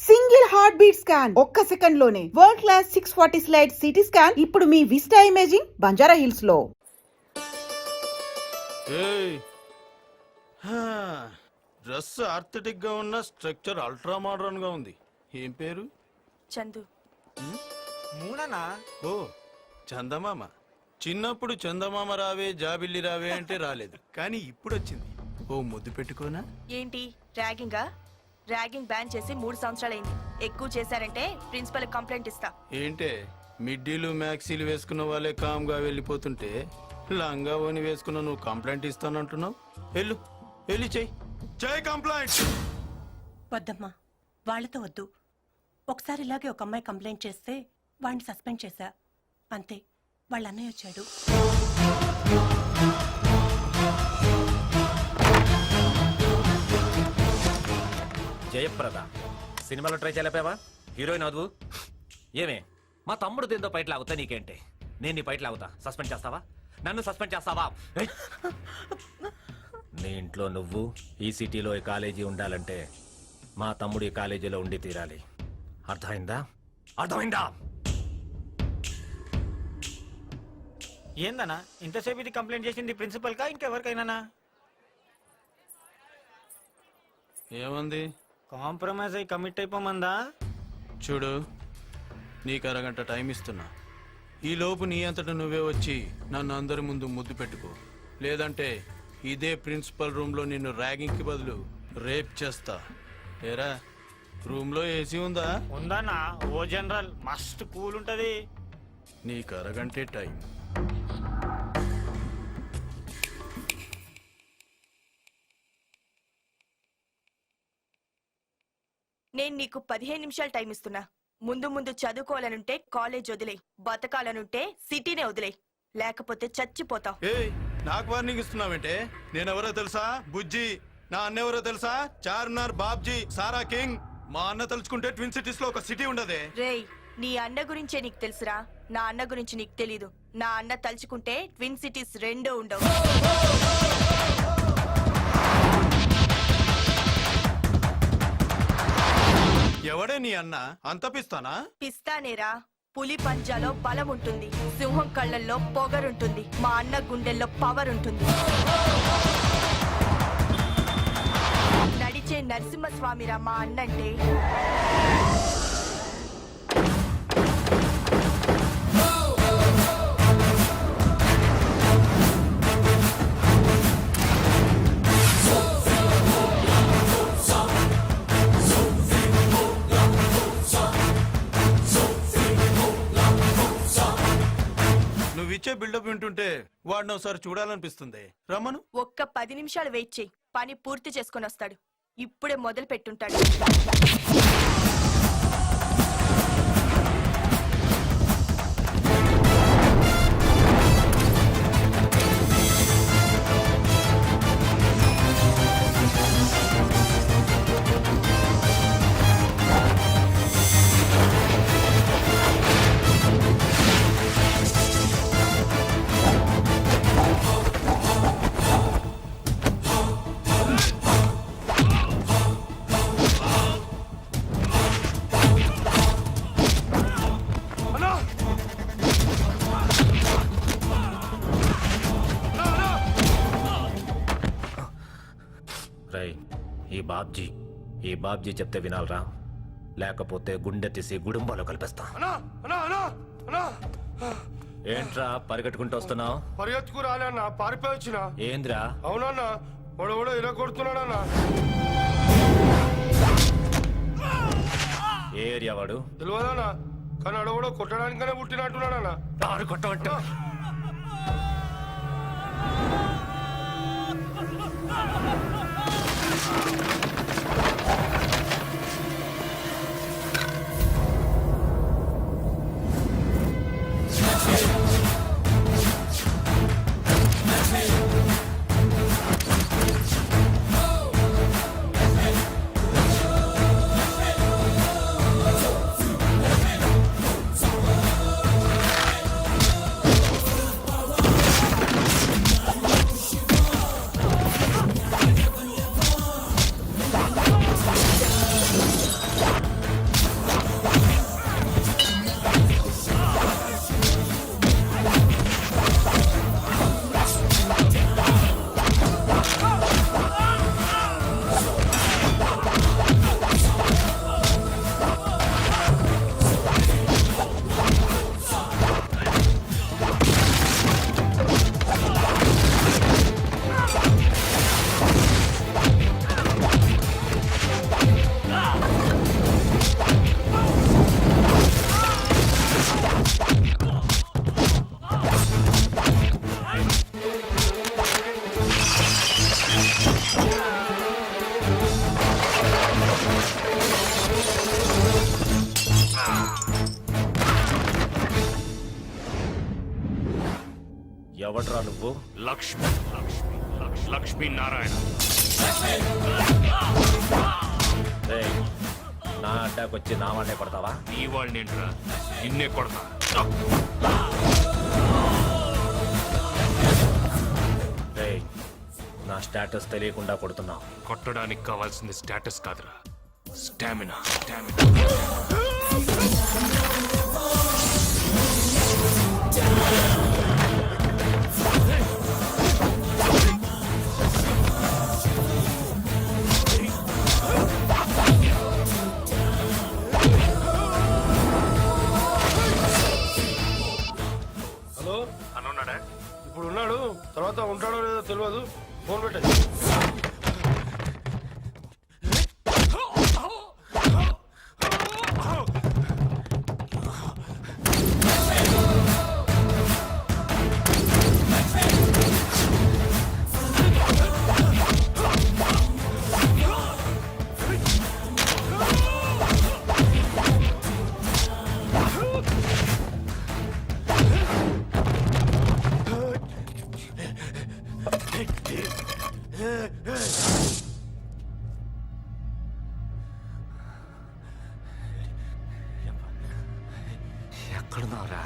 Single heart beat scan ఒక్క second లోనే world class 640 slide CT scan ఇప్పుడు మీ vista imaging Banjara hills లో. Dress ఆర్థెటిక్ గా ఉన్న స్ట్రక్చర్ అల్ట్రా మోడర్న్ గా ఉంది. ఏం పేరు? చందు. మూననా? ఓ చందమామ. చిన్నప్పుడు చందమామ రావే జాబిల్లి రావే అంటే రాలేదు, కానీ ఇప్పుడు వచ్చింది. ఓ ముద్దు పెట్టుకోనా? ఏంటి ర్యాగింగా? ర్యాగింగ్ బ్యాన్ చేసి 3 సంవత్సరాలైంది. ఎక్కువ చేశారంటే ప్రిన్సిపల్ కంప్లైంట్ ఇస్తా. ఏంటే మిడ్డీలు మ్యాక్సీలు వేసుకున్న వాళ్ళే కామ్ గా వెళ్ళిపోతుంటే లంగా ఓని వేసుకున్న నువ్వు కంప్లైంట్ ఇస్తానంటున్నావు. వెళ్ళు వెళ్ళి చెయ్యి కంప్లైంట్. వద్దమ్మా, వాళ్లతో వద్దు. ఒకసారి ఇలాగే ఒక అమ్మాయి కంప్లైంట్ చేస్తే వాడిని సస్పెండ్ చేశా, అంతే. వాళ్ళ అన్నయ్య వచ్చాడు. జయప్రద సినిమాలో ట్రై చేయలేపావా? హీరోయిన్ అదువు. ఏమే మా తమ్ముడు దీంతో పైట్ లాగుతా, నీకేంటి? నేను నీ పైట్ లాగుతా. సస్పెండ్ చేస్తావా? నన్ను సస్పెండ్ చేస్తావా? నీ ఇంట్లో నువ్వు ఈ సిటీలో ఈ కాలేజీ ఉండాలంటే మా తమ్ముడు ఈ కాలేజీలో ఉండి తీరాలి. అర్థమైందా? అర్థమైందా? ఏందన్నా ఇంతసేపు ఇది కంప్లైంట్ చేసింది ప్రిన్సిపల్ కా ఇంకెవరికైనా? ఏమంది? కాంప్రమైజ్ అయి కమిట్ అయిపోమందా? చూడు, నీకు అరగంట టైం ఇస్తున్నా. ఈ లోపు నీ అంతటా నువ్వే వచ్చి నన్ను అందరి ముందు ముద్దు పెట్టుకో, లేదంటే ఇదే ప్రిన్సిపల్ రూమ్ లో నిన్ను ర్యాగింగ్ కి బదులు రేప్ చేస్తా. ఏరా, రూమ్ లో ఏసీ ఉందా? ఉందన్నా, ఓ జనరల్ మస్త్ కూల్ ఉంటది. నీకు అరగంటే టైం. నేను నీకు 15 నిమిషాలు టైం ఇస్తున్నా. ముందు ముందు చదువుకోవాలనుంటే కాలేజ్ వదిలే, బతకాలనుంటే సిటీనే వదిలే, లేకపోతే చచ్చిపోతావు. ఏయ్, నాకు వార్నింగ్ ఇస్తున్నావేంటే? నేనెవరో తెలుసా? బుజ్జి. నా అన్న ఎవరో తెలుసా? చార్మినార్ బాబ్జీ, సారా కింగ్. మా అన్న తలుచుకుంటే ట్విన్ సిటీస్ లో ఒక సిటీ ఉండదే. రేయ్, నీ అన్న గురించే నీకు తెలుసురా, నా అన్న గురించి నీకు తెలీదు. నా అన్న తలుచుకుంటే ట్విన్ సిటీస్ 2 ఉండవు. ఎవడే నీ అన్న? అంత పిస్తానా? పిస్తానేరా. పులి పంజాలో బలం ఉంటుంది, సింహం కళ్ళల్లో పొగరుంటుంది, మా అన్న గుండెల్లో పవర్ ఉంటుంది. నడిచే నరసింహస్వామిరా మా అన్నంటే. నువ్విచ్చే బిల్డప్ వింటుంటే వాడిని ఒకసారి చూడాలనిపిస్తుంది. రమ్మను. ఒక్క 10 నిమిషాలు వెయిట్ చేయి, పని పూర్తి చేసుకొని వస్తాడు. ఇప్పుడే మొదలు పెట్టుంటాడు. ఈ బాబ్జీ చెప్తే వినాలరా, లేకపోతే గుండె తీసి గుడుంబాలో కలిపేస్తా. ఏంట్రా పరిగెట్టుకుంటూ వస్తున్నావు? పరిగెత్తుకు రాలేనా, పారిపోయి వచ్చిన. ఏంద్రా? అవునన్నా, వాడు ఇలా కొడుతున్నాడన్నా. ఏ ఏరియా వాడు? తెలియదన్నా, కానీ అడవడో కొట్టడానికనే పుట్టినట్టున్నాడన్నా. దారు కొట్టమంటే ఎవడ్రా నువ్వు? లక్ష్మి లక్ష్మి లక్ష్మీ నారాయణ. రేయ్, నా అడ్డాకి వచ్చి నా వాళ్ళే కొడతావా? నీ వాళ్ళని ఏంట్రా, నిన్నే కొడతా. రేయ్, నా స్టేటస్ తెలియకుండా కొడుతున్నావు. కొట్టడానికి కావాల్సింది స్టేటస్ కాదురా, స్టామినా. హలో, అనున్నాడా? ఇప్పుడు ఉన్నాడు, తర్వాత ఉంటాడో లేదో తెలియదు. ఫోన్ పెట్టే. ఎక్కడున్నావురా?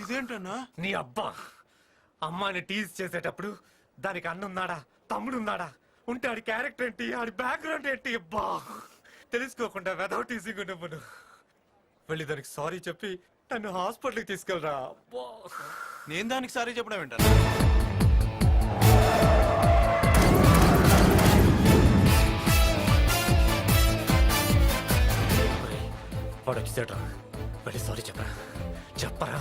ఇదేంటన్నా? నీ అబ్బా, అమ్మాయిని టీజ్ చేసేటప్పుడు దానికి అన్నున్నాడా, తమ్ముడున్నాడా, ఉంటే ఆడి క్యారెక్టర్ ఏంటి, ఆడి బ్యాక్గ్రౌండ్ ఏంటి? అబ్బా, తెలుసుకోకుండా వెదౌట్ టీజింగ్ నువ్వు వెళ్ళి దానికి సారీ చెప్పి నన్ను హాస్పిటల్కి తీసుకెళ్ళరా. అబ్బా, నేను దానికి సారీ చెప్పడం ఏంటన్నా? వాడు వచ్చేసాడు, వెళ్ళి సారీ చెప్పరా, చెప్పరా,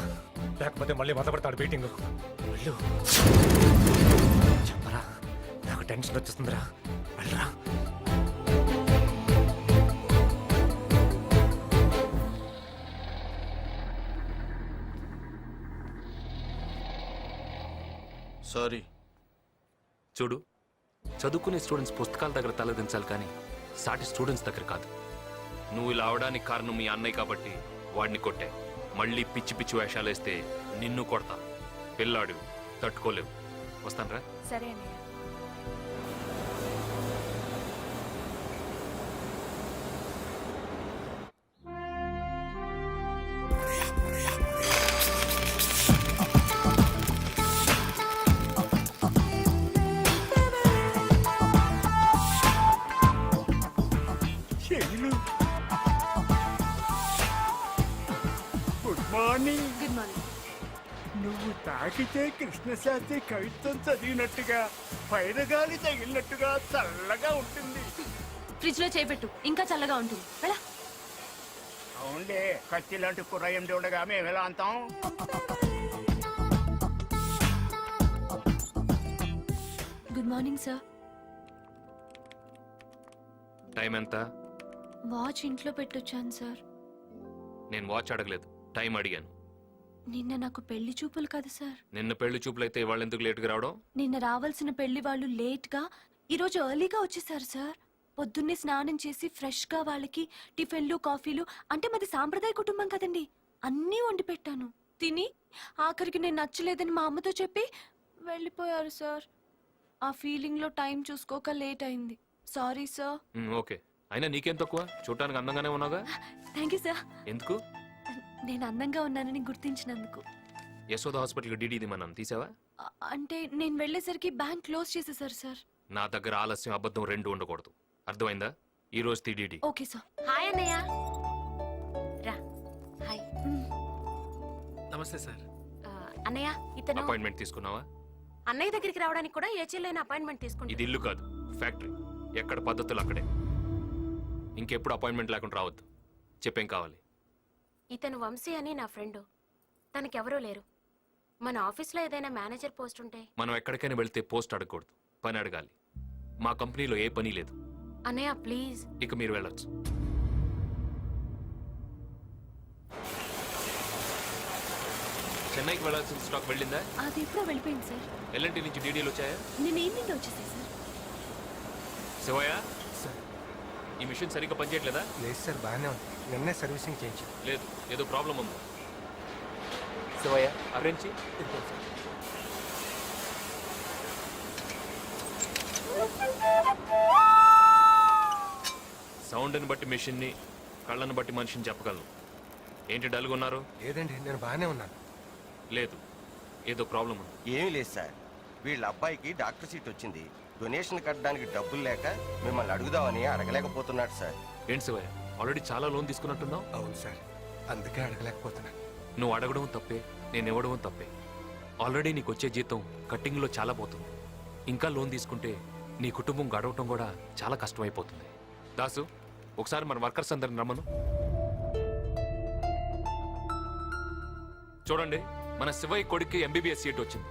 లేకపోతే మళ్ళీ మొదలుపెడతాడు బీటింగ్. వెళ్ళు, చెప్పరా, నాకు టెన్షన్ వచ్చేస్తుందిరా, వెళ్ళరా. సారీ. చూడు, చదువుకునే స్టూడెంట్స్ పుస్తకాల దగ్గర తలదించాలి కానీ సాటి స్టూడెంట్స్ దగ్గర కాదు. నువ్వు ఇలా అవడానికి కారణం మీ అన్నయ్య కాబట్టి వాడిని కొట్టే. మళ్ళీ పిచ్చి పిచ్చి వేషాలు వేస్తే నిన్ను కొడతా. పిల్లాడు తట్టుకోలేవు. వస్తానరా. సరే అన్నయ్య. Good morning. Good morning. నువ్వు తాకితే కృష్ణశాస్త్రి కవిత్వం చదివినట్టుగా పైరగాలి తగిలినట్టుగా చల్లగా ఉంటుంది. ఫ్రిడ్జ్ లో చేపెట్టు, ఇంకా చల్లగా ఉంటుంది. వెళ్ళా. అవునులే, కత్తి లాంటి కుర్రాయం ఉండగా మేము ఎలా అంటాం? Good morning sir. టైం ఎంత? వాచ్ ఇంట్లో పెట్టొచ్చాను సార్. నేను వాచ్ అడగలేదు, టైం అడిగాను. నిన్న నాకు పెళ్లి చూపులు కదా సార్. నిన్న పెళ్లి చూపులైతే ఇవాళ ఎందుకు లేట్గా రావడం? నిన్న రావాల్సిన పెళ్లి వాళ్ళు లేట్ గా ఈరోజు ఎర్లీగా వచ్చేసారు సార్. పొద్దున్నే స్నానం చేసి ఫ్రెష్ గా వాళ్ళకి టిఫిన్లు కాఫీలు, అంటే మాది సాంప్రదాయ కుటుంబం కదండి, అన్నీ వండి పెట్టాను. తిని ఆఖరికి నేను నచ్చలేదని మా అమ్మతో చెప్పి వెళ్ళిపోయారు సార్. ఆ ఫీలింగ్ లో టైం చూసుకోక లేట్ అయింది. Sorry sir. ఓకే, అయినా నీకేం తక్కువ, చూడటానికి అందంగానే ఉన్నావుగా. Thank you sir. ఎందుకు? నేను అందంగా ఉన్నానని గుర్తించినందుకు. యశోద హాస్పిటల్కి డీడీది మనం తీసావా? అంటే నేను వెళ్ళేసరికి బ్యాంక్ క్లోజ్ చేసేసారు సార్. నా దగ్గర ఆలస్యం అబద్ధం రెండు ఉండకూడదు, అర్థమైందా? ఈ రోజు డీడీ. Okay sir. హాయ్ అన్నయ్య. రా. హాయ్ నమస్తే సార్. అన్నయ్య, ఇతను అపాయింట్మెంట్ తీసుకున్నావా? అన్నయ్య దగ్గరికి రావడానికి కూడా ఏచీలైన అపాయింట్మెంట్ తీసుకుంటా. ఇది ఇల్లు కాదు, ఫ్యాక్టరీ. ఎక్కడ పద్ధతులు అక్కడే. ఇంకెప్పుడు అపాయింట్మెంట్ లేకుండా రావద్దు. చెప్పేం కావాలి? ఇతను వంశీ అని నా ఫ్రెండ్. తనకెవరూ లేరు. మన ఆఫీస్లో ఏదైనా మేనేజర్ పోస్ట్ ఉంటే. మనం ఎక్కడికైనా వెళ్తే పోస్ట్ అడగకూడదు, పని అడగాలి. మా కంపెనీలో ఏ పని లేదు. అన్నయ్య ప్లీజ్. ఇక మీరు వెళ్ళొచ్చు. చెన్నైకి వెళ్ళాల్సిన స్టాక్ వెళ్ళిందా? అది ఎప్పుడో వెళ్ళిపోయింది సార్. ఎల్ఎన్టీ నుంచి డీడీలు వచ్చాయా? నేను ఈవినింగ్ వచ్చేసాయి సార్. శివయ్య, ఈ మిషన్ సరిగ్గా పనిచేయట్లేదా? లేదు సార్, బాగానే ఉంది. నిన్నే సర్వీసింగ్ చేయించి. లేదు, ఏదో ప్రాబ్లం ఉంది. శివయ్య, అరేంజ్ సౌండ్ని బట్టి మిషన్ని, కళ్ళని బట్టి మనిషిని చెప్పగలను. ఏంటి డల్గా ఉన్నారు? లేదండి, నేను బాగానే ఉన్నాను. లేదు, ఏదో ప్రాబ్లం ఉంది. ఏమీ లేదు సార్, వీళ్ళ అబ్బాయికి డాక్టర్ సీట్ వచ్చింది. డొనేషన్ కట్టడానికి డబ్బులు లేక మిమ్మల్ని అడుగుదామని అడగలేకపోతున్నాడు సార్. ఏంటి శివయ్య, ఆల్రెడీ చాలా లోన్ తీసుకున్నట్టున్నావు? అవును సార్, అందుకే అడగలేకపోతున్నాను. నువ్వు అడగడం తప్పే, నేను ఇవ్వడం తప్పే. ఆల్రెడీ నీకు వచ్చే జీతం కట్టింగ్లో చాలా పోతుంది. ఇంకా లోన్ తీసుకుంటే నీ కుటుంబం గడవటం కూడా చాలా కష్టమైపోతుంది. దాసు, ఒకసారి మన వర్కర్స్ అందరిని రమ్మను. చూడండి, మన శివయ్య కొడుక్కి ఎంబీబీఎస్ సీట్ వచ్చింది.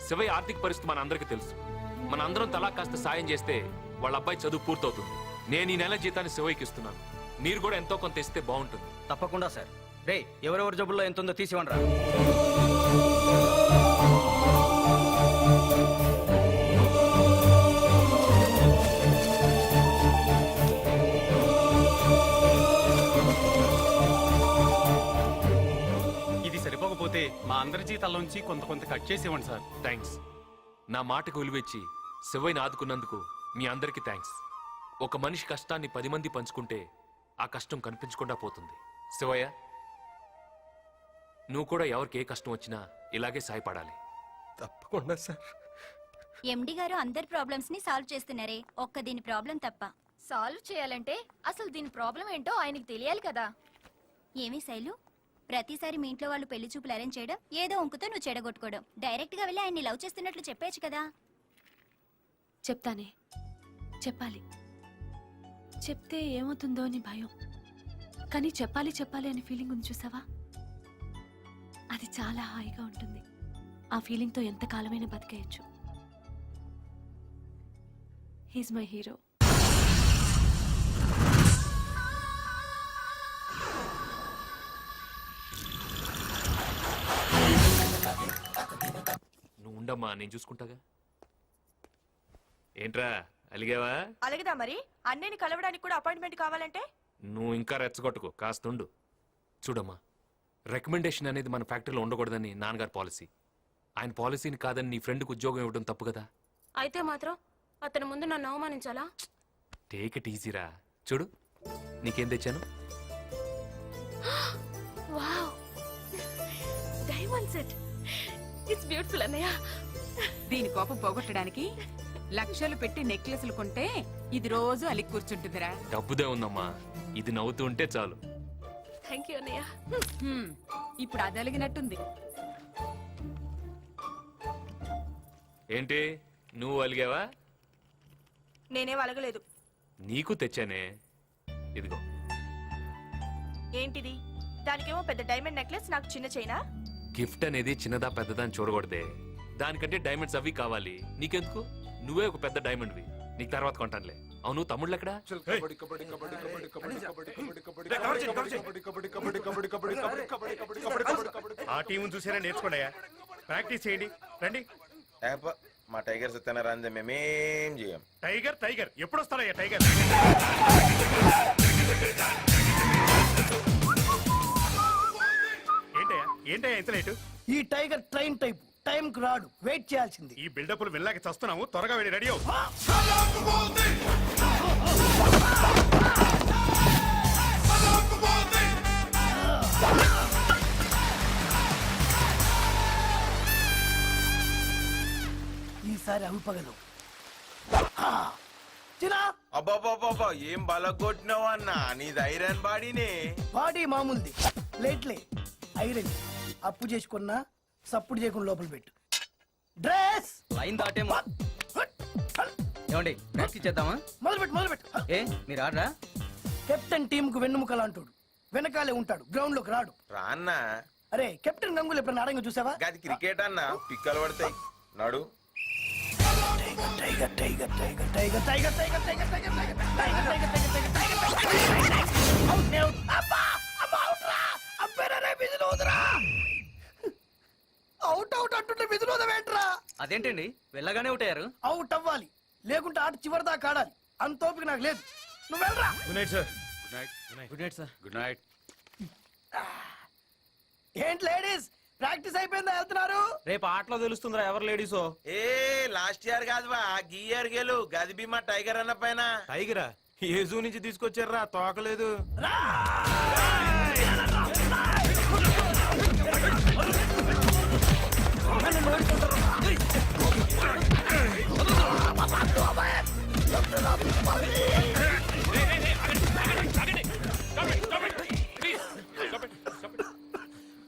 శివయ్య ఆర్థిక పరిస్థితి మన అందరికీ తెలుసు. మన అందరం తలా కాస్త సాయం చేస్తే వాళ్ళ అబ్బాయి చదువు పూర్తవుతుంది. నేను ఈ నెల జీతాన్ని శివయ్యకి ఇస్తున్నాను. మీరు కూడా ఎంతో కొంత ఇస్తే బాగుంటుంది. తప్పకుండా సార్. రే, ఎవరెవరి జబ్బుల్లో ఎంత ఉందో తీసివ్వండిరా. ఇది సరిపోకపోతే మా అందరి జీతాల్లోంచి కొంత కట్ చేసి ఇవ్వండి సార్. థ్యాంక్స్. నా మాటకు విలువిచ్చి శివయ్యని ఆదుకున్నందుకు మీ అందరికీ థ్యాంక్స్. ఒక మనిషి కష్టాన్ని 10 మంది పంచుకుంటే ఆ కష్టం కనిపించకుండా పోతుంది. శివయ్య, నువ్వు కూడా ఎవరికి ఏ కష్టం వచ్చినా ఇలాగే సాయపడాలి. తప్పకుండా సార్. ఎండి గారు అందరి ప్రాబ్లమ్స్ ని సాల్వ్ చేస్తున్నారే, ఒక్క దీని ప్రాబ్లం తప్ప. సాల్వ్ చేయాలంటే అసలు దీని ప్రాబ్లం ఏంటో ఆయనకి తెలియాలి కదా. ఏమి శైలు, ప్రతిసారి మీ ఇంట్లో వాళ్ళు పెళ్లి చూపులు అరేంజ్ చేయడం, ఏదో ఒంకుతో నువ్వు చెడగొట్టుకోవడం. డైరెక్ట్ గా వెళ్ళి ఆయన్ని లవ్ చేస్తున్నట్లు చెప్పేచ్చు కదా. చెప్తానే, చెప్పాలి. చెప్తే ఏమవుతుందో అని భయం, కానీ చెప్పాలి అనే ఫీలింగ్ ఉంది చూసావా, అది చాలా హాయిగా ఉంటుంది. ఆ ఫీలింగ్తో ఎంత కాలమైనా బతికేయచ్చు. He's my hero. నువ్వు ఉండమ్మా, నేను చూసుకుంటాగా. ఏంట్రా అలిగావా? అలాగేదా మరి, అన్నయ్యని కలవడానికి కూడా అపాయింట్మెంట్ కావాలంటే? నువ్వు ఇంకా రెచ్చగొట్టుకో, కాస్తుండు. చూడమ్మా, రికమెండేషన్ అనేది మన ఫ్యాక్టరీలో ఉండకూడదని నాన్నగారి పాలసీ. ఆయన పాలసీని కాదని నీ ఫ్రెండ్కి ఉద్యోగం ఇవ్వడం తప్పు కదా. అయితే మాత్రం అతని ముందు నన్ను అవమానించాలా? Take it ఈజీరా. చూడు, నీకేం తెచ్చాను. Wow, diamond set. It's beautiful అన్నయ్య. దీని కోపం పోగొట్టడానికి లక్షలు పెట్టి నెక్లెస్లు కొంటే ఇది రోజు అలిగి కూర్చుంటుందిరా. డబ్బుదే ఉందమ్మా, ఇది నవ్వుతూ ఉంటే చాలు. థ్యాంక్ యూ అన్నయ్య. ఇప్పుడు అది అలిగినట్టుంది. ఏంటి, నువ్వు అలిగావా? నేనేం అలగలేదు. నీకు తెచ్చానే, ఇదిగో. ఏంటిది? దానికేమో పెద్ద డైమండ్ నెక్లెస్, నాకు చిన్న చైనా. గిఫ్ట్ అనేది చిన్నదా పెద్దదా అని చూడకూడదే. దానికంటే డైమండ్స్ అవి కావాలి. నీకెందుకు? నువ్వే ఒక పెద్ద డైమండ్వి. నీకు తర్వాత కొంటానులే. అవును, తమ్ముళ్ళు ఎక్కడా? ఆ టీం చూసేనా నేర్చుకోండియా, ప్రాక్టీస్ చేయండి. రండి. మా టైగర్ సత్యనారా అందే, మేమేం చేయం. టైగర్ ఎప్పుడు వస్తాడయ్యా టైగర్? ఏంటయ్యా ఇంత లేటు? ఈ టైగర్ ట్రైన్ టైప్, టైం కు రాడు, వెయిట్ చేయాల్సింది. ఈ బిల్డప్లు వెళ్ళాక చస్తున్నాము, త్వరగా వెళ్ళి రెడీ అవ్వు. ఈసారి అంపగలు. అబ్బాబాబా, ఏం బలగొట్టినావు అన్న, నీ ధైర్యాన్ని బాడీనే. Body మామూలుది, లేట్లే iron. అప్పు చేసుకున్నా సప్పుడు చేయకుండా లోపల పెట్టు. డ్రెస్ లైన్ దాటే ఏమండి, ప్రాక్టీస్ చేద్దామా? మొదలుపెట్టు. ఏ మీరు ఆడరా? కెప్టెన్ టీమ్ కు వెన్నుముకలా అంటాడు, వెనకాలే ఉంటాడు, గ్రౌండ్ లోకి రాడు. రాన్న అరే, కెప్టెన్ గంగులు ఎప్పుడైనా ఆడంగా చూసావా? గది క్రికెట్ అన్న, పిక్కలు పడతాయి. నడు. Tiger tiger tiger tiger tiger tiger tiger tiger tiger tiger tiger tiger. విధులోదవేంట్రా? అదేంటండి వెళ్ళగానే ఒకటయ్యారు? అవుట్ అవ్వాలి, లేకుంటే ఆట చివరిదాకా ఆడాలి. అంత ఓపిక నాకు లేదు. నువ్వు వెళ్ళరా. Good night sir. Good night sir. Good night. ఏంటి లేడీస్, ప్రాక్టీస్ అయిపోయిందా? వెళ్తున్నారు? రేపు ఆటలో తెలుస్తుందిరా ఎవరు లేడీసో. ఏ లాస్ట్ ఇయర్ కాదు బా, గీ ఇయర్ గేలు గది భీమా టైగర్ అన్న పైన. టైగరా ఏ జూ నుంచి తీసుకొచ్చారా? తోకలేదు.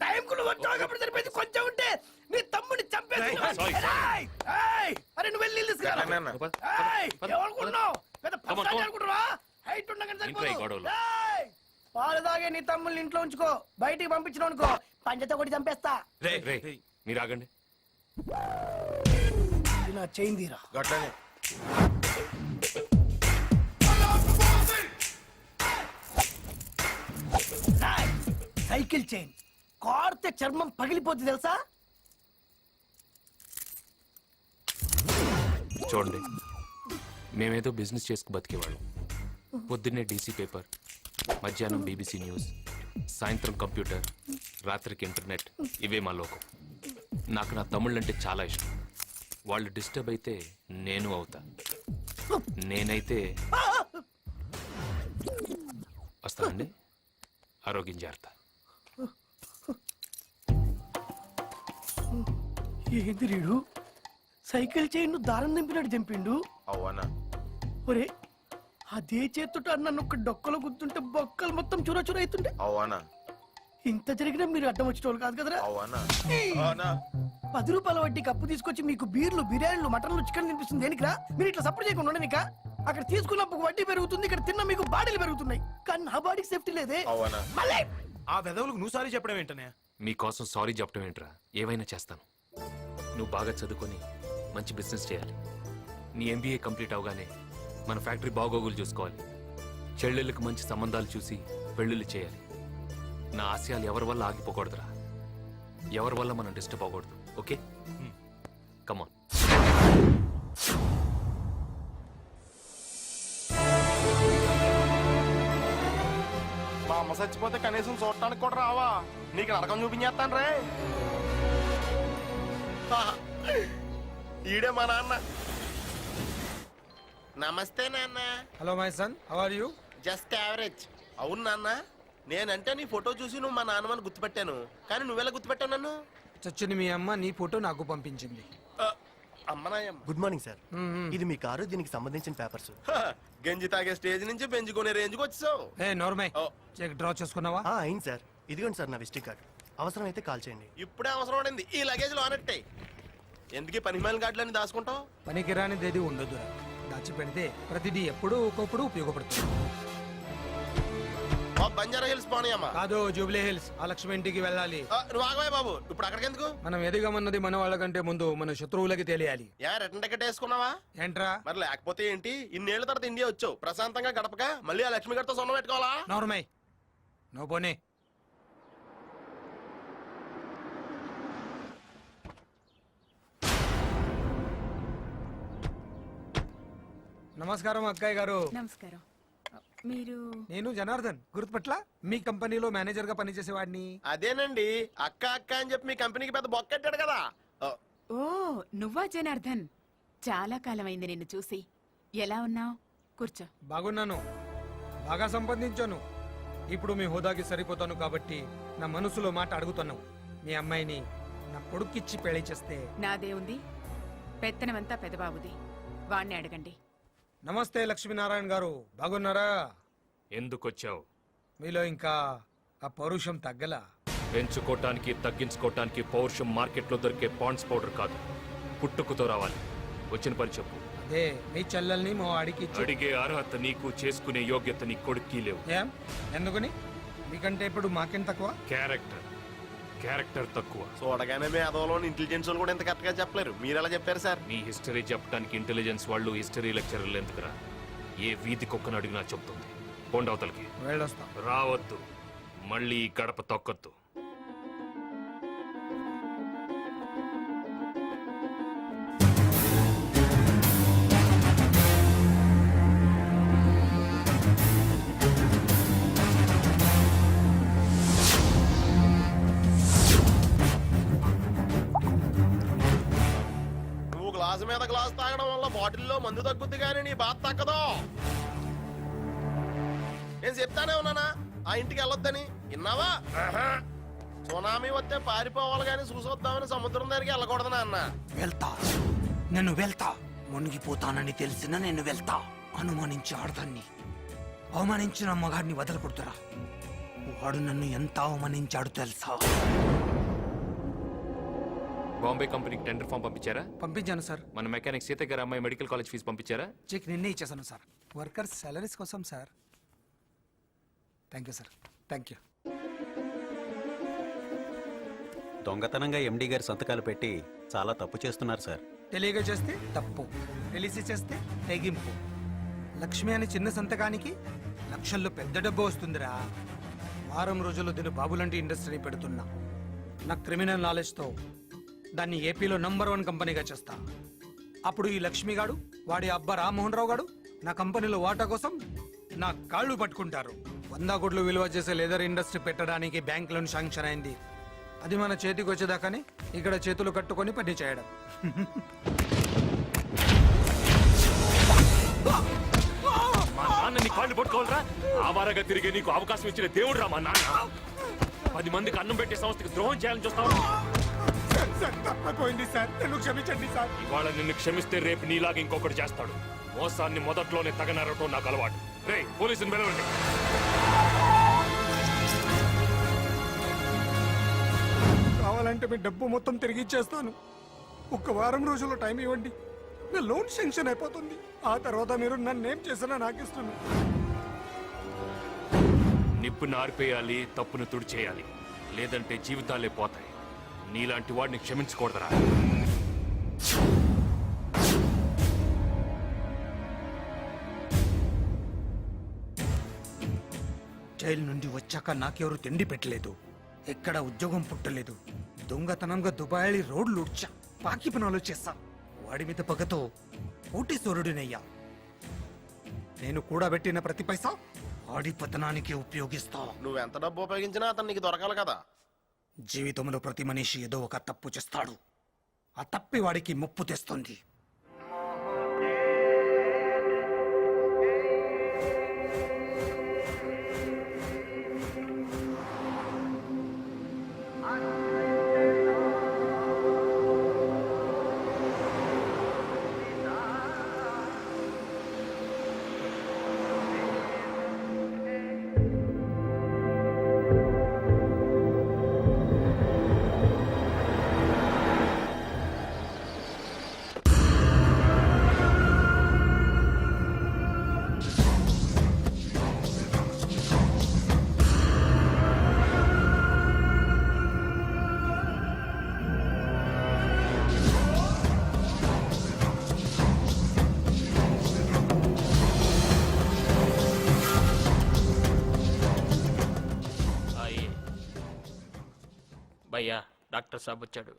టైం కు నువ్వు వచ్చావు కాబట్టి సరిపోయింది. కొంచెం ఉంటే నీ తమ్ముడిని చంపేసి. అరే నువ్వు వెళ్ళి తీసుకురా. ఏమనుకుంటున్నావు? పెద్ద పర్సనాలిటీ అనుకుంటున్నావా? హైట్ ఉండగానే సరిపోదు. పాలు తాగే నీ తమ్ముల్ని ఇంట్లో ఉంచుకో, బయటికి పంపించిన అనుకో పంచతో కొట్టి చంపేస్తా. మీరు ఆగండి. ఇది నా చైన్ తీరా. గట్లనే సైకిల్ చైన్ కార్తే చర్మం పగిలిపోద్ది తెలుసా? చూడండి, మేమేదో బిజినెస్ చేసుకు బతికేవాళ్ళం. పొద్దున్నే డీసీ పేపర్, మధ్యాహ్నం బీబీసీ న్యూస్, సాయంత్రం కంప్యూటర్, రాత్రికి ఇంటర్నెట్. ఇవే మా లోకం. నాకు నా తమ్ముళ్ళంటే చాలా ఇష్టం. వాళ్ళు డిస్టర్బ్ అయితే నేను అవుతా. నేనైతే వస్తానండి. ఆరోగ్యం జాగ్రత్త. ఏంది రీడు సైకిల్ చైన్ దారం దింపినట్టు దింపిండు? అవునా? ఒరే అదే చేతుట నన్ను ఒక డొక్కలో గుద్దుంటే బొక్కలు మొత్తం చూర చూర అవుతుండే. అవునా? ఇంత జరిగినా మీరు అడ్డం వచ్చేటోళ్ళు కాదు కదరా. అవునా? అవునా? 10 రూపాయల వడ్డీ కప్పు తీసుకొచ్చి మీకు బీర్లు, బిర్యానీలు, మటన్లు, చికెన్ తినిపిస్తుంది దేనికిరా? మీరు ఇట్లా సపోర్ట్ చేయకుండా ఉండనిక? అక్కడ తీసుకున్నప్పుడు వడ్డీ పెరుగుతుంది, ఇక్కడ తిన్న మీకు బాడీలు పెరుగుతున్నాయి. కానీ నా బాడీకి సేఫ్టీ లేదే. అవునా? మళ్ళీ ఆ వెదవులకు నువ్వు సారీ చెప్పడం ఏంటనే? మీకోసం సారీ చెప్పడం ఏంట్రా? ఏవైనా చేస్తాను. నువ్వు బాగా చదువుకొని మంచి బిజినెస్ చేయాలి. నీ ఎంబీఏ కంప్లీట్ అవగానే మన ఫ్యాక్టరీ బాగోగులు చూసుకోవాలి. చెల్లెళ్ళకి మంచి సంబంధాలు చూసి పెళ్ళిళ్ళు చేయాలి. నా ఆశయాలు ఎవరి వల్ల ఆగిపోకూడదురా. ఎవరి వల్ల మనం డిస్టర్బ్ అవ్వకూడదు. ఓకే, కమాన్. మా అమ్మ చచ్చిపోతే కనీసం చూడటానికి కూడా రావా? నీకు నరకం చూపించేస్తాను రే. ఈడే మా నాన్న. నమస్తే నాన్న. Hello my son, how are you? Just average. అవును నాన్న, నేనంటే నీ ఫోటో చూసి నువ్వు మా నాన్నమని గుర్తుపెట్టాను. కానీ నువ్వెలా గుర్తుపెట్టావు నన్ను? చచ్చిన మీ అమ్మ నీ ఫోటో నాకు పంపించింది. అమ్మనాయమ్మ. Good morning sir. ఇది మీ కారు, దీనికి సంబంధించిన పేపర్స్. గంజి తాగే స్టేజ్ నుంచి పెంచుకునే రేంజ్కి వచ్చావు. ఏ నోర్మై, చెక్ డ్రా చేసుకున్నావా? అయింది సార్. ఇదిగోండి సార్ నా విజిటింగ్ కార్డు. అవసరం అయితే కాల్ చేయండి. ఇప్పుడే అవసరం పడింది. ఈ లగేజ్ లో అనట్టే. ఎందుకు పని మాలిన కార్డులన్నీ దాచుకుంటావు? పనికి రానిదేది ఉండదురా. దాచి పెడితే ప్రతిదీ ఎప్పుడూ ఒక్కొప్పుడు ఉపయోగపడుతుంది. బంజారా హిల్స్ పోనీయమ్మా. కాదు, జూబ్లీ హిల్స్. ఆ లక్ష్మి ఇంటికి వెళ్ళాలి. నువ్వు ఆగవే బాబు, ఇప్పుడు అక్కడికి ఎందుకు? మనం ఎదిగమన్నది మన వాళ్ళకంటే ముందు మన శత్రువులకి తెలియాలి. రిటర్న్ టికెట్ వేసుకున్నావా? ఏంట్రా? మరి లేకపోతే ఏంటి? ఇన్నేళ్ల తర్వాత ఇండియా వచ్చావు, ప్రశాంతంగా గడపక మళ్ళీ ఆ లక్ష్మి గారితో సొన్నం పెట్టుకోవాలా? నోర్మై, నువ్వు పోనీ. నమస్కారం అక్కయ్య గారు. నమస్కారం. మీరు? నేను జనార్దన్, గుర్తుపట్ల? మీ కంపెనీలో మేనేజర్ గా పనిచేసేవాడిని. అదేనండి, అక్క అక్క అని చెప్పి మీ కంపెనీకి పెద్ద బొక్కెట్టాడు కదా. ఓ నువ్వా జనార్దన్? చాలా కాలమైంది నిన్ను చూసి. ఎలా ఉన్నావు? కూర్చో. బాగున్నాను, బాగా సంపాదించాను. ఇప్పుడు మీ హోదాకి సరిపోతాను కాబట్టి నా మనసులో మాట అడుగుతున్నావు. మీ అమ్మాయిని నా కొడుక్కిచ్చి పెళ్లి చేస్తే. నాదే ఉంది, పెత్తనమంతా పెదబాబుది. వాణ్ణి అడగండి. నమస్తే లక్ష్మీనారాయణ గారు, బాగున్నారా? ఎందుకొచ్చావు? మీలో ఇంకా ఆ పౌరుషం తగ్గలా? పెంచుకోవటానికి తగ్గించుకోవటానికి పౌరుషం మార్కెట్లో దొరికే పాండ్స్ పౌడర్ కాదు, పుట్టుకుతో రావాలి. వచ్చిన పని చెప్పు. అదే మీ చెల్లెల్ని మా వాడికి అడిగే అర్హత నీకు, చేసుకునే యోగ్యత నీ కొడుక్కి లేవు. ఏం ఎందుకని? మీకంటే ఇప్పుడు మాకేం తక్కువ? క్యారెక్టర్ తక్కువ. చూడగానే మీ అదోలోని ఇంటెలిజెన్స్ వాళ్ళు కూడా ఎంత కరెక్ట్ గా చెప్పలేరు. మీరు ఎలా చెప్పారు సార్? నీ హిస్టరీ చెప్పడానికి ఇంటెలిజెన్స్ వాళ్ళు హిస్టరీ లెక్చరర్లు ఎందుకురా? ఏ వీధి కుక్కను అడిగినా చెప్తుంది. కొండవతలకి వెళ్ళొస్తాం. రావద్దు, మళ్ళీ గడప తొక్కద్దు. గ్లాస్ తాగడం వల్ల బాటిల్లో మందు తగ్గుద్ది కానీ నీ బాధ తగ్గదు. నేను చెప్తానే ఉన్నానా ఆ ఇంటికి వెళ్ళొద్దని, విన్నావా? సునామీ వస్తే పారిపోవాలి కానీ చూసొద్దామని సముద్రం దగ్గరికి వెళ్ళకూడదు అన్న. వెళ్తా, నేను వెళ్తా. మునిగిపోతానని తెలిసిన నేను వెళ్తా. అనుమానించి ఆడదాన్ని అవమానించిన మగాడిని వదలకూడదురా. వాడు నన్ను ఎంత అవమానించాడు తెలుసా? బాంబే కంపెనీకి టెండర్ ఫామ్ పంపించారా? పంపించాను సార్. మన మెకానిక్ సీత గారు అమ్మాయి మెడికల్ కాలేజ్ ఫీజు పంపించారా? చెక్ నిన్నే ఇచ్చేసాను సార్. వర్కర్స్ సాలరీస్ కోసం sir. Thank you sir, thank you. దొంగతనంగా ఎండి గారి సంతకాలు పెట్టి చాలా తప్పు చేస్తున్నారు సార్. తెలియక చేస్తే తప్పు, తెలిసి చేస్తే తెగింపు. లక్ష్మి అనే చిన్న సంతకానికి లక్షల్లో పెద్ద డబ్బు వస్తుందిరా. వారం రోజుల్లో దీని బాబులాంటి ఇండస్ట్రీని పెడుతున్నా. నా క్రిమినల్ నాలెడ్జ్తో దాన్ని ఏపీలో నంబర్ 1 కంపెనీగా చేస్తా. అప్పుడు ఈ లక్ష్మిగాడు వాడి అబ్బా రామ్మోహన్ రావు గాడు నా కంపెనీలో వాటా కోసం నా కాళ్ళు పట్టుకుంటారు. 100 కోట్లు విలువ చేసే లెదర్ ఇండస్ట్రీ పెట్టడానికి బ్యాంక్ లోన్ శాంక్షన్ అయింది. అది మన చేతికి వచ్చేదాకానే ఇక్కడ చేతులు కట్టుకొని పని చేయడం. మా నాన్నని కాళ్ళు పట్టుకోవాలరా? ఆవారగా తిరిగే నీకు అవకాశం ఇచ్చిన దేవుడు రా మా నాన్న. 10 మందికి అన్నం పెట్టే సంస్థకి ద్రోహం చేయాలని చూస్తావు. తప్పపోయింది సార్, నన్ను క్షమించండి సార్. ఇవాళ నిన్ను క్షమిస్తే రేపు నీలాగా ఇంకొకటి చేస్తాడు. మోసాన్ని మొదట్లోనే తగనరటం నాకు అలవాటు. రే పోలీసుని పిలవండి. కావాలంటే మీ డబ్బు మొత్తం తిరిగి ఇచ్చేస్తాను. 1 వారం రోజుల్లో టైం ఇవ్వండి. నా లోన్ శాంక్షన్ అయిపోతుంది. ఆ తర్వాత మీరు నన్నేం చేసినా నాకు ఇష్టం. నిప్పుని ఆర్పేయాలి, తప్పును తుడిచేయాలి. లేదంటే జీవితాలే పోతాయి. నీలాంటి వాడిని క్షమించకూడదురా. జైలు నుండి వచ్చాక నాకెవరు తిండి పెట్టలేదు, ఎక్కడ ఉద్యోగం పుట్టలేదు. దొంగతనంగా దుబాయ్ రోడ్లు ఉడ్చా, పాకి పనులు చేస్తా. వాడి మీద పగతో కోటీశ్వరుడినయ్యా. నేను కూడబెట్టిన ప్రతి పైసా వాడి పతనానికి ఉపయోగిస్తా. నువ్వెంత డబ్బు ఉపయోగించినా అతను నీకు దొరకాలి కదా. జీవితంలో ప్రతి మనిషి ఏదో ఒక తప్పు చేస్తాడు. ఆ తప్పి వాడికి ముప్పు తెస్తుంది. భయ్యా, డాక్టర్ సాబ్ వచ్చాడు.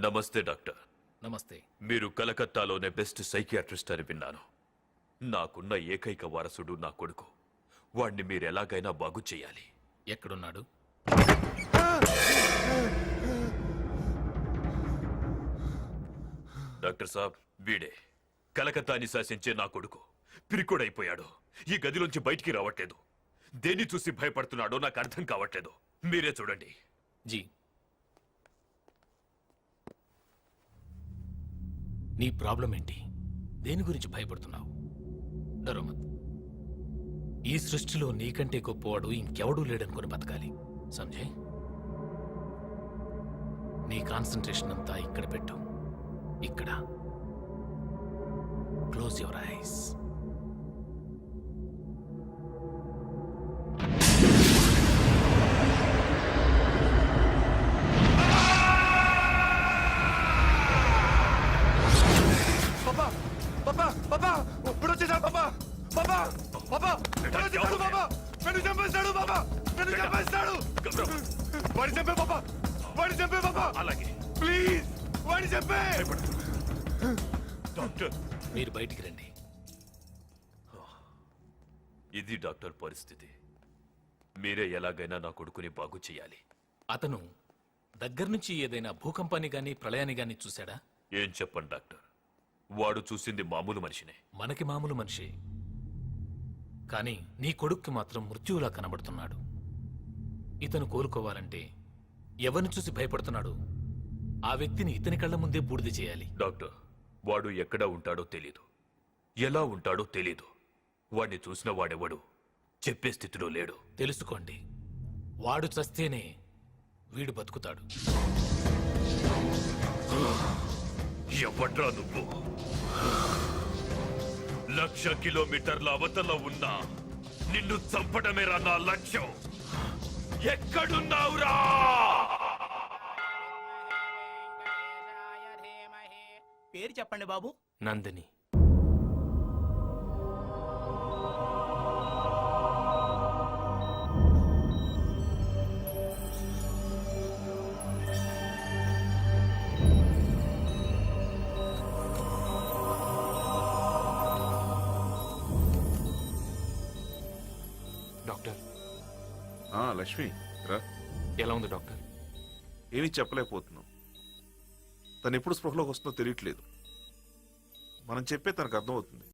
నమస్తే డాక్టర్. నమస్తే. మీరు కలకత్తాలోనే బెస్ట్ సైకియాట్రిస్ట్ అని విన్నాను. నాకున్న ఏకైక వారసుడు నా కొడుకు. వాణ్ణి మీరు ఎలాగైనా బాగు చేయాలి. ఎక్కడున్నాడు? డాక్టర్ సాబ్, వీడే కలకత్తాని శాసించే నా కొడుకు. పిరికొడైపోయాడు. ఈ గదిలోంచి బయటికి రావట్లేదు. దేన్ని చూసి భయపడుతున్నాడో నాకు అర్థం కావట్లేదు. మీరే చూడండి. జీ, నీ ప్రాబ్లం ఏంటి? దేని గురించి భయపడుతున్నావు? డరోమత్, ఈ సృష్టిలో నీకంటే గొప్పవాడు ఇంకెవడూ లేడనుకుని బతకాలి. సంజయ్, నీ కాన్సంట్రేషన్ అంతా ఇక్కడ పెట్టు. ఇక్కడ. Close your eyes. అలాగే ప్లీజ్ వాడి చెప్పే. డాక్టర్, మీరు బయటికి రండి. ఇది డాక్టర్ పరిస్థితి. మీరే ఎలాగైనా నా కొడుకుని బాగు చేయాలి. అతను దగ్గర నుంచి ఏదైనా భూకంపాన్ని గాని ప్రళయాన్ని గాని చూశాడా? ఏం చెప్పండి డాక్టర్, వాడు చూసింది మామూలు మనిషినే. మనకి మామూలు మనిషి, కానీ నీ కొడుక్కి మాత్రం మృత్యువులా కనబడుతున్నాడు. ఇతను కోలుకోవాలంటే ఎవరిని చూసి భయపడుతున్నాడు ఆ వ్యక్తిని ఇతని కళ్ళ ముందే బూడిద చేయాలి. డాక్టర్, వాడు ఎక్కడ ఉంటాడో తెలీదు, ఎలా ఉంటాడో తెలీదు. వాడిని చూసిన వాడెవడు చెప్పే స్థితిలో లేడు. తెలుసుకోండి, వాడు చస్తేనే వీడు బతుకుతాడు. ఎవడ్రా నువ్వు? 1,00,000 కిలోమీటర్ల అవతల ఉన్నా నిన్ను చంపడమేరా నా లక్ష్యం. ఎక్కడున్నావురా? పేరు చెప్పండి బాబు. నందిని. డాక్టర్, లక్ష్మి రా. ఎలా ఉంది డాక్టర్? ఏమీ చెప్పలేకపోతున్నాం. తను ఎప్పుడు స్పృహలోకి వస్తుందో తెలియట్లేదు. మనం చెప్పే తనకు అర్థమవుతుంది.